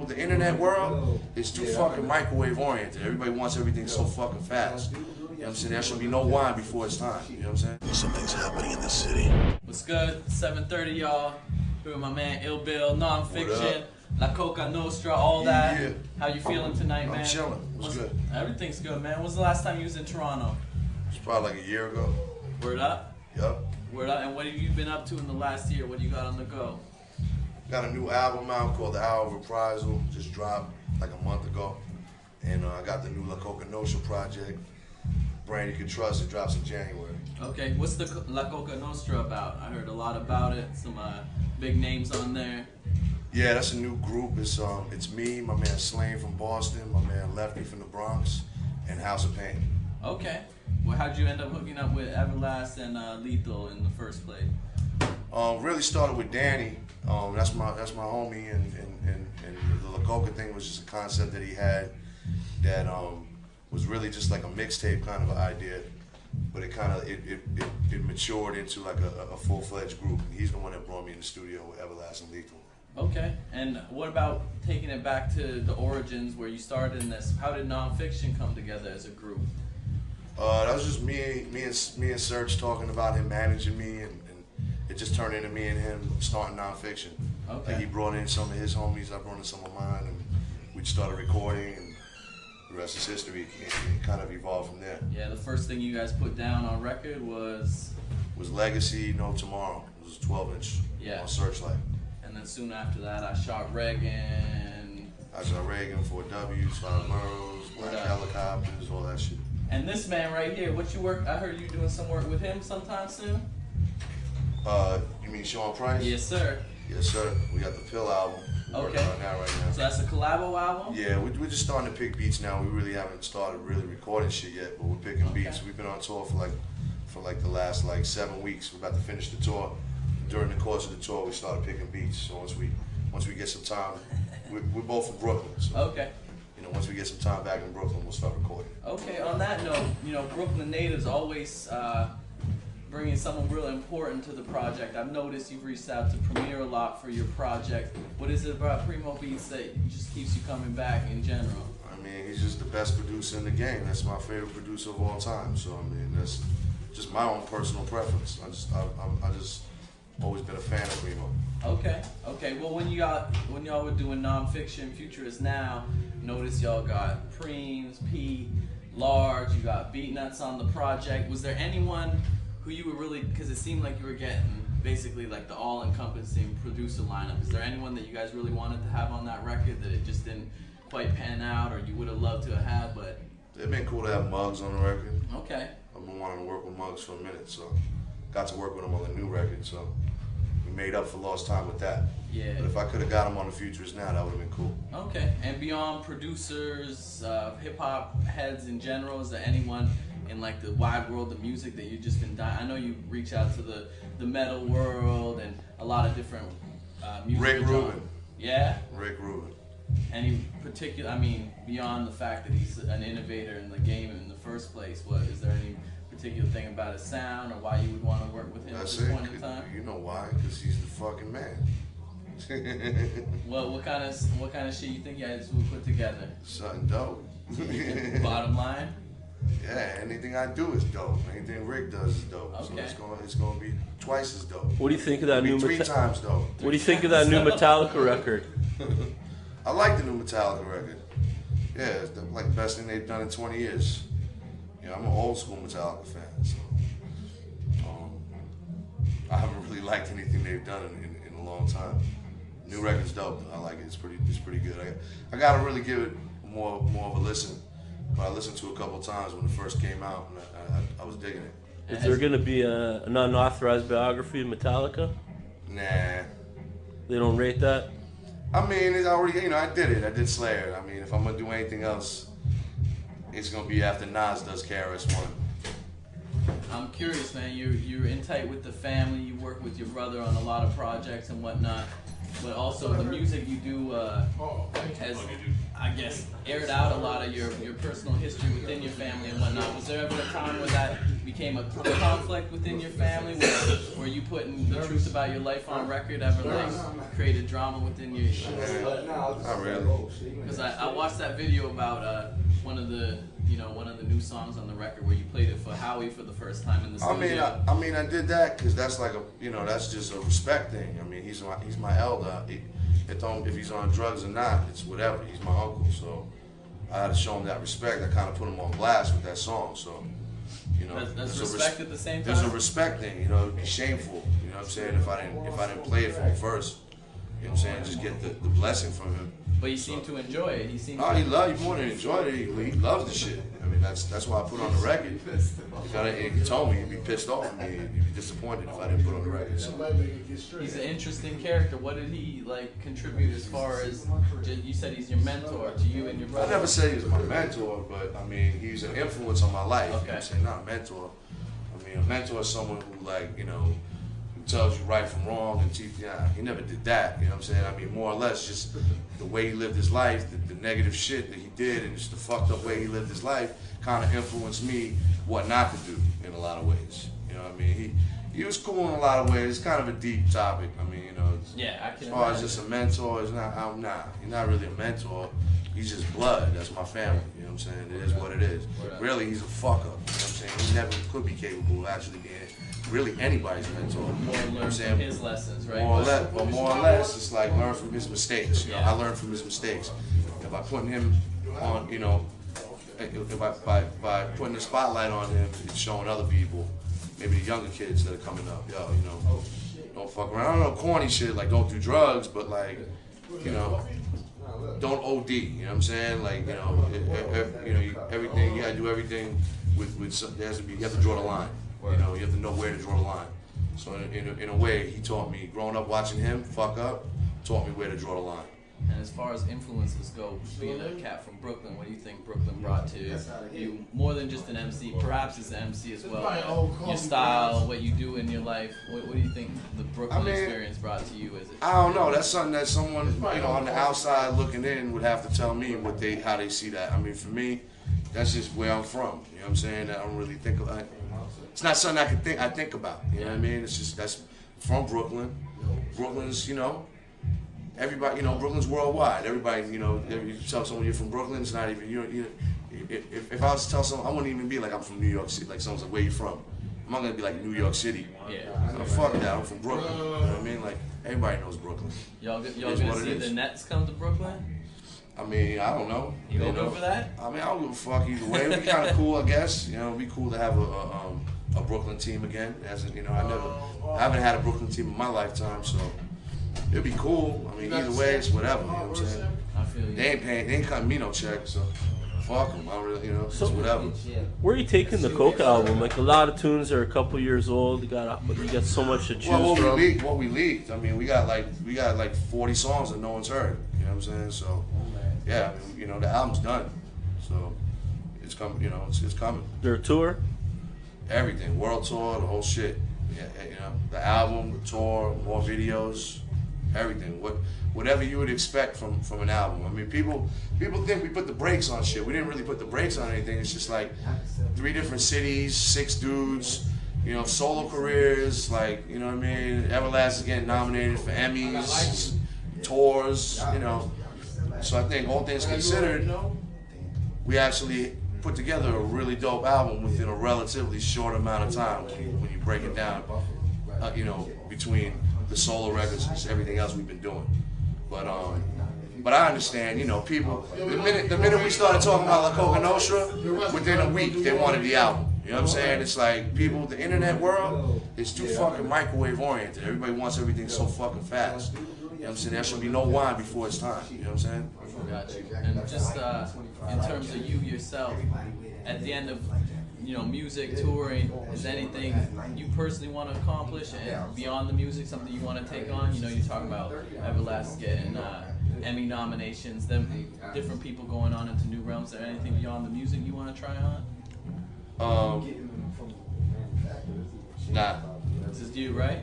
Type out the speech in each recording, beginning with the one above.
The internet world is too fucking microwave oriented. Everybody wants everything so fucking fast. You know what I'm saying? There should be no wine before it's time. You know what I'm saying? Something's happening in the city. What's good? 7:30, y'all. Here with my man Ill Bill, non-fiction, La Coca, Nostra, all that. Yeah. How you feeling tonight, man? I'm chilling. What's good? Everything's good, man. When's the last time you was in Toronto? It's probably like a year ago. Word up? Yup. Word up. And what have you been up to in the last year? What do you got on the go? Got a new album out called The Hour of Reprisal. Just dropped like a month ago. And I got the new La Coca Nostra project. Brand you can trust. It drops in January. Okay. What's the La Coca Nostra about? I heard a lot about it. Some big names on there. Yeah, that's a new group. It's me, my man Slane from Boston, my man Lefty from the Bronx, and House of Pain. Okay. Well, how'd you end up hooking up with Everlast and Lethal in the first place? Really started with Danny. That's my homie, and the La Coca thing was just a concept that he had that was really just like a mixtape kind of an idea, but it matured into like a full-fledged group. And he's the one that brought me in the studio with Everlast and Lethal. Okay, and what about taking it back to the origins where you started in this? How did Non-Fiction come together as a group? That was just me and Serge talking about him managing me, and it just turned into me and him starting Non-Fiction. Okay. Like he brought in some of his homies, I brought in some of mine, and we started recording, and the rest is history. It kind of evolved from there. Yeah, the first thing you guys put down on record was Legacy, No Tomorrow. It was a 12-inch on Searchlight. And then soon after that, I shot Reagan. I shot Reagan, 4Ws, 5 Murrows, Black Helicopters, all that shit. And this man right here, I heard you doing some work with him sometime soon? You mean Sean Price? Yes, sir. Yes, sir. We got the Pill album. We're working on that right now. So that's a collabo album? Yeah, we're just starting to pick beats now. We really haven't started really recording shit yet, but we're picking beats. We've been on tour for like the last 7 weeks. We're about to finish the tour. During the course of the tour, we started picking beats. So once we get some time, we're both from Brooklyn. So, okay. You know, once we get some time back in Brooklyn, we'll start recording. Okay. On that note, you know, Brooklyn natives always bringing someone real important to the project. I've noticed you've reached out to Premier a lot for your project. What is it about Primo Beats that just keeps you coming back in general? I mean, he's just the best producer in the game. That's my favorite producer of all time. So I mean, that's just my own personal preference. I just always been a fan of Primo. Okay. Okay. Well, when y'all were doing Non-Fiction, Future Is Now, notice y'all got Preems, P, Large. You got Beatnuts on the project. Was there anyone who you were really, because it seemed like you were getting basically like the all-encompassing producer lineup. Is there anyone that you guys really wanted to have on that record that it just didn't quite pan out, or you would have loved to have had, but? It'd been cool to have Muggs on the record. Okay. I've been wanting to work with Muggs for a minute, so got to work with him on the new record, so we made up for lost time with that. Yeah. But if I could have got him on the Future Is Now, that would have been cool. Okay. And beyond producers, hip-hop heads in general, is there anyone in like the wide world of music that you've just been dying? I know you reach out to the metal world and a lot of different music. Rick Rubin. Yeah? Rick Rubin. Any particular, I mean, beyond the fact that he's an innovator in the game in the first place, is there any particular thing about his sound or why you would want to work with him at this point in time? You know why? Because he's the fucking man. What kind of shit you think you guys would put together? Something dope. Bottom line? Yeah, anything I do is dope. Anything Rick does is dope. Okay. So it's gonna be twice as dope. What do you think of that new? 3 times dope. What do you think of that new Metallica record? I like the new Metallica record. Yeah, it's like the best thing they've done in 20 years. You know, I'm an old school Metallica fan, so I haven't really liked anything they've done in a long time. New record's dope. I like it. It's pretty good. I gotta really give it more of a listen. But I listened to it a couple times when it first came out, and I was digging it. Is there going to be an unauthorized biography of Metallica? Nah. They don't rate that? I mean, it's already, you know, I did it. I did Slayer. I mean, if I'm going to do anything else, it's going to be after Nas does KRS-One. I'm curious, man. You're in tight with the family. You work with your brother on a lot of projects and whatnot. But also the music you do has, I guess, aired out a lot of your personal history within your family and whatnot. Was there ever a time where that became a conflict within your family where you putting the truth about your life on record ever like created drama within your Not really. Because I watched that video about one of the new songs on the record where you played it for Howie for the first time in the studio. I did that because that's like that's just a respect thing. I mean, he's my elder. If he's on drugs or not, it's whatever. He's my uncle, so I had to show him that respect. I kind of put him on blast with that song, so that's respect at the same time. There's a respect thing, it'd be shameful. You know what I'm saying? If I didn't play it from the first, you know what I'm saying? Just get the blessing from him. But he seemed to enjoy it. He more than enjoyed it. He loves the shit. I mean, that's why I put on the record. If he told me, he'd be pissed off at me. He'd be disappointed if I didn't put on the record. So. He's an interesting character. What did he contribute as far as you said he's your mentor to you and your brother? I never said he was my mentor, but I mean, he's an influence on my life. Okay. You know what I'm saying? Not a mentor. I mean, a mentor is someone who who tells you right from wrong and he never did that. You know what I'm saying? I mean, more or less just the way he lived his life, the negative shit that he did, and just the fucked up way he lived his life kind of influenced me what not to do in a lot of ways. You know what I mean? He was cool in a lot of ways. It's kind of a deep topic. I mean, as far as just a mentor, he's not really a mentor. He's just blood. That's my family. You know what I'm saying? It is what it is. Really, he's a fuck up. You know what I'm saying? He never could be capable of actually being really anybody's mentor. More learn from his lessons, right? More or less, it's like learn from his mistakes. I learned from his mistakes. If I putting him on, by putting the spotlight on him, it's showing other people, maybe the younger kids that are coming up, don't fuck around. I don't know, corny shit like don't do drugs, but don't OD. You know what I'm saying? Everything you gotta do everything with some, you have to draw the line. You have to know where to draw the line. So in a way, he taught me, growing up watching him fuck up, taught me where to draw the line. And as far as influences go, being a cat from Brooklyn, what do you think Brooklyn brought to you? More than just an MC, perhaps as an MC as well. Your style, what you do in your life. What do you think the Brooklyn experience brought to you? I don't know. That's something that someone on the outside looking in would have to tell me how they see that. I mean, for me, that's just where I'm from. You know what I'm saying? I don't really think of it. It's not something I think about. You know what I mean? It's just that's from Brooklyn. Brooklyn's, everybody, Brooklyn's worldwide. Everybody, you tell someone you're from Brooklyn, it's not even, if I was to tell someone, I wouldn't even be like I'm from New York City, like someone's like, where you from? I'm not gonna be like New York City. Yeah. Fuck that, I'm from Brooklyn. You know what I mean? Like, everybody knows Brooklyn. Y'all gonna see the Nets come to Brooklyn? I mean, I don't know. You don't know for that? I mean, I don't give a fuck either way. It'd be kind of cool, I guess. It'd be cool to have a Brooklyn team again. I haven't had a Brooklyn team in my lifetime, so it'd be cool. I mean, either way, it's whatever. You know what I'm saying? I feel you. They ain't cutting me no check, so fuck them. I don't really, it's whatever. Where are you taking the COKA album? Like, a lot of tunes are a couple years old. You got so much to choose from. What we leaked. I mean, we got like 40 songs that no one's heard. You know what I'm saying? So yeah, I mean, the album's done. So it's coming. It's coming. There a tour? Everything, world tour, the whole shit. Yeah, the album, the tour, more videos, everything. Whatever you would expect from an album. I mean, people think we put the brakes on shit. We didn't really put the brakes on anything. It's just like 3 different cities, 6 dudes, solo careers, like, you know what I mean? Everlast is getting nominated for Emmys, tours, So I think all things considered, we actually put together a really dope album within a relatively short amount of time when you break it down, between the solo records and everything else we've been doing. But I understand, people, the minute we started talking about COKA NOSTRA, within a week they wanted the album. You know what I'm saying? It's like people, the internet world is too fucking microwave oriented. Everybody wants everything so fucking fast. You know what I'm saying? There should be no wine before it's time. You know what I'm saying? Got you. And just in terms of you yourself, at the end of music, touring, is anything you personally want to accomplish and beyond the music, something you want to take on? You're talking about Everlast getting Emmy nominations, them different people going on into new realms. Is there anything beyond the music you want to try on? Nah. This is you, right?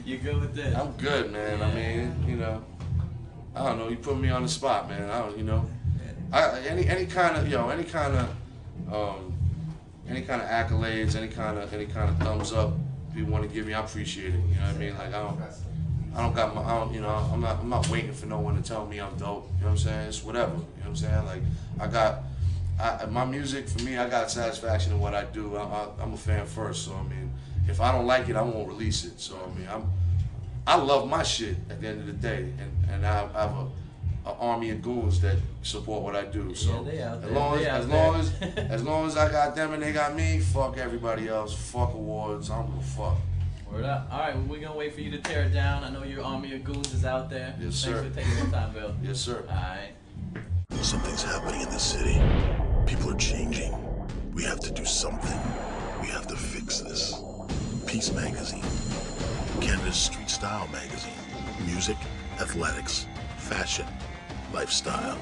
You good with this? I'm good, man. I mean, I don't know. You put me on the spot, man. I don't, any kind of any kind of accolades, any kind of thumbs up people want to give me, I appreciate it. You know what I mean? Like I'm not waiting for no one to tell me I'm dope. You know what I'm saying? It's whatever. You know what I'm saying? Like my music, for me, I got satisfaction in what I do. I'm a fan first, so I mean, if I don't like it, I won't release it. So I mean, I love my shit at the end of the day, and I have an army of goons that support what I do. So as long as I got them and they got me, fuck everybody else, fuck awards, I don't give a fuck. Word up. All right, well, we're gonna wait for you to tear it down. I know your army of goons is out there. Yes, sir. Thanks for taking the time, Bill. Yes, sir. All right. Something's happening in the city. People are changing. We have to do something. We have to fix this. Peace Magazine. Canada's street style magazine. Music, athletics, fashion, lifestyle.